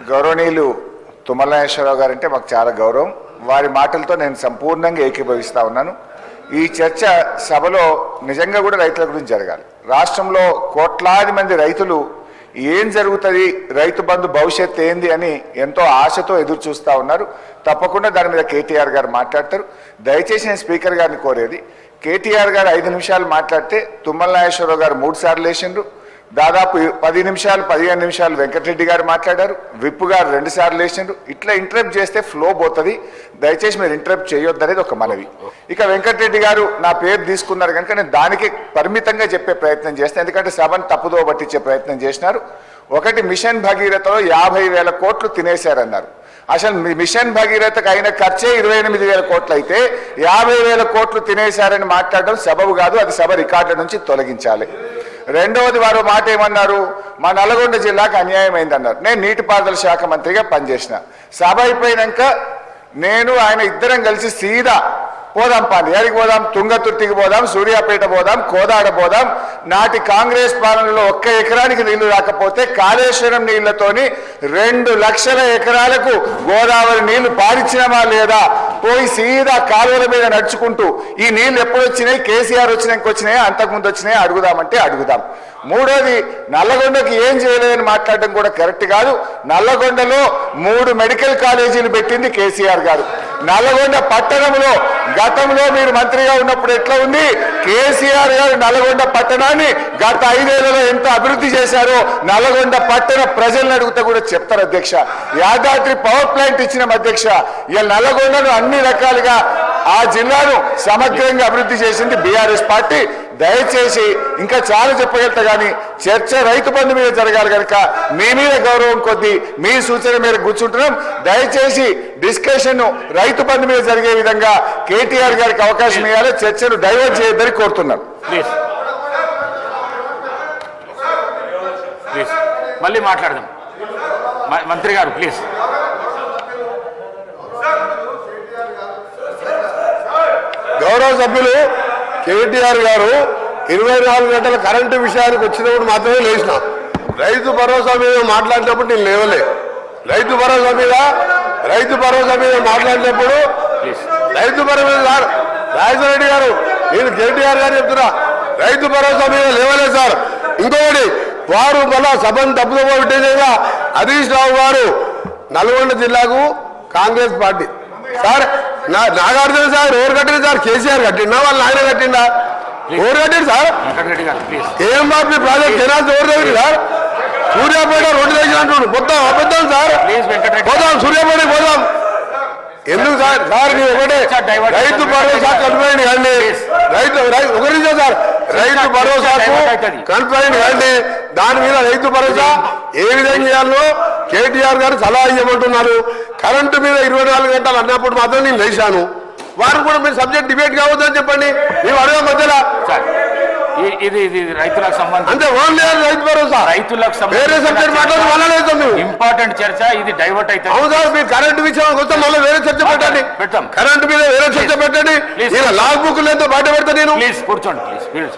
గౌరవనీయులు తుమ్మల నాగేశ్వరరావు గారంటే మాకు చాలా గౌరవం. వారి మాటలతో నేను సంపూర్ణంగా ఏకీభవిస్తా ఉన్నాను. ఈ చర్చ సభలో నిజంగా కూడా రైతుల గురించి జరగాలి. రాష్ట్రంలో కోట్లాది మంది రైతులు ఏం జరుగుతుంది, రైతు బంధు భవిష్యత్తు ఏంది అని ఎంతో ఆశతో ఎదురు చూస్తూ ఉన్నారు. తప్పకుండా దాని మీద కేటీఆర్ గారు మాట్లాడతారు. దయచేసి నేను స్పీకర్ గారిని కోరేది, కేటీఆర్ గారు 5 నిమిషాలు మాట్లాడితే తుమ్మల నాగేశ్వరరావు గారు 3 సార్లు లేచిండ్రు. దాదాపు 10 నిమిషాలు 15 నిమిషాలు వెంకటరెడ్డి గారు మాట్లాడారు. విప్పు గారు 2 సార్లు లేచిండ్రు. ఇట్లా ఇంటరప్ట్ చేస్తే ఫ్లో పోతుంది. దయచేసి మీరు ఇంటరప్ట్ చేయొద్దు అనేది ఒక మనవి. ఇక వెంకటరెడ్డి గారు నా పేరు తీసుకున్నారు కనుక నేను దానికి పరిమితంగా చెప్పే ప్రయత్నం చేస్తాను, ఎందుకంటే సభను తప్పుదో పట్టించే ప్రయత్నం చేసినారు. ఒకటి, మిషన్ భగీరథలో 50,000 కోట్లు తినేశారన్నారు. అసలు మిషన్ భగీరథకు అయిన ఖర్చే 28,000 కోట్లు అయితే 50,000 కోట్లు తినేశారని మాట్లాడడం సబబు కాదు. అది సభ రికార్డుల నుంచి తొలగించాలి. రెండవది, వారు మాట ఏమన్నారు, మా నల్గొండ జిల్లాకు అన్యాయం అయిందన్నారు. నేను నీటిపారుదల శాఖ మంత్రిగా పనిచేసిన. సభ అయిపోయినాక నేను ఆయన ఇద్దరం కలిసి సీదా పోదాం, ఎక్కడికి పోదాం, తుంగతుర్తికి పోదాం, సూర్యాపేట పోదాం, కోదాడ పోదాం. నాటి కాంగ్రెస్ పాలనలో 1 ఎకరానికి నీళ్లు రాకపోతే కాళేశ్వరం నీళ్లతోని 2 లక్షల ఎకరాలకు గోదావరి నీళ్లు పారించినమా లేదా, పోయి సీదా కాలువల మీద నడుచుకుంటూ ఈ నీళ్లు ఎప్పుడు వచ్చినాయి, కేసీఆర్ వచ్చినాక వచ్చినాయా, అంతకుముందు వచ్చినాయా అడుగుదామంటే అడుగుదాం. మూడోది, నల్లగొండకి ఏం చేయలేదని మాట్లాడడం కూడా కరెక్ట్ కాదు. నల్లగొండలో 3 మెడికల్ కాలేజీలు పెట్టింది కేసీఆర్ గారు. నల్లగొండ పట్టణంలో గతంలో మీరు మంత్రిగా ఉన్నప్పుడు ఎట్లా ఉంది, కేసీఆర్ గారు నల్లగొండ పట్టణాన్ని గత 5 ఏళ్లలో ఎంత అభివృద్ధి చేశారో నల్లగొండ పట్టణ ప్రజలను అడిగితే కూడా చెప్తారు అధ్యక్ష. యాదాద్రి పవర్ ప్లాంట్ ఇచ్చిన అధ్యక్ష. ఇలా నల్లగొండను అన్ని రకాలుగా ఆ జిల్లాను సమగ్రంగా అభివృద్ధి చేసింది బీఆర్ఎస్ పార్టీ. దయచేసి ఇంకా చాలా చెప్పగలుగుతా కానీ చర్చ రైతు బంధు మీద జరగాలి కనుక మీ మీద గౌరవం కొద్దీ మీ సూచన మేరకు కూర్చుంటున్నాం. దయచేసి డిస్కషన్ రైతు బంధు మీద జరిగే విధంగా కేటీఆర్ గారికి అవకాశం ఇవ్వాలి. చర్చను డైవర్ట్ చేయొద్దని కోరుతున్నాం. మళ్ళీ మాట్లాడదాం మంత్రి గారు ప్లీజ్. గౌరవ సభ్యులు కేటీఆర్ గారు 24 గంటల కరెంటు విషయానికి వచ్చినప్పుడు మాత్రమే లేచిన. రైతు భరోసా మీద మాట్లాడినప్పుడు నేను లేవలే. రైతు భరోసా మీద మాట్లాడినప్పుడు రైతు భరోసా సార్ రాజేశ్వర రెడ్డి గారు, నేను కేటీఆర్ గారు చెప్తున్నా, రైతు భరోసా మీద లేవలేదు సార్. ఇంకొకటి, వారు మళ్ళా సభను తప్పుదో పెట్టేదేగా హరీష్ రావు గారు నల్గొండ జిల్లాకు Congress party sir Nagarjuna sir ఎవరు కట్టింది సార్, కేసీఆర్ కట్టిండా వాళ్ళు ఆయన కట్టిండా, ఎవరు కట్టింది సార్, కేఎంఆర్పీ ప్రాజెక్ట్ కెనాల్స్ ఎవరు దగ్గర సార్, సూర్యాపేట రోడ్డు దగ్గర అంటున్నాడు, మొత్తం అబద్ధం సార్. పోదాం సూర్యాపేటకి పోదాం. ఎందుకు సార్ ఒకటే రైతు భరోసా కన్ఫైన్ కండి, ఒక నిమిషం సార్, రైతు భరోసాకు కన్ఫైన్ కండి. దాని మీద రైతు భరోసా ఏ విధంగా చేయాలో కేటీఆర్ గారు సలహా ఇవ్వమంటున్నారు. కరెంటు మీద 24 గంటలు అన్నప్పుడు మాత్రం నేను లేచాను. వారు కూడా మీరు సబ్జెక్ట్ డిబేట్ కావద్దని చెప్పండి. మేము అడగ మధ్యలో ఇది రైతులకు సంబంధించి అంటే ఓన్లీ రైతు భరోసా, రైతులకు వేరే సబ్జెక్ట్ మాట్లాడి వాళ్ళలేదు. మేము ఇంపార్టెంట్ చర్చ ఇది డైవర్ట్ అయితే. అవును సార్, మీరు కరెంటు విషయం కోసం మళ్ళీ వేరే చర్చ పెట్టండి, కరెంటు మీద వేరే చర్చ పెట్టండి. లాగ్ బుక్ లేదో బయట పెడతా నేను. ప్లీజ్ కూర్చోండి ప్లీజ్.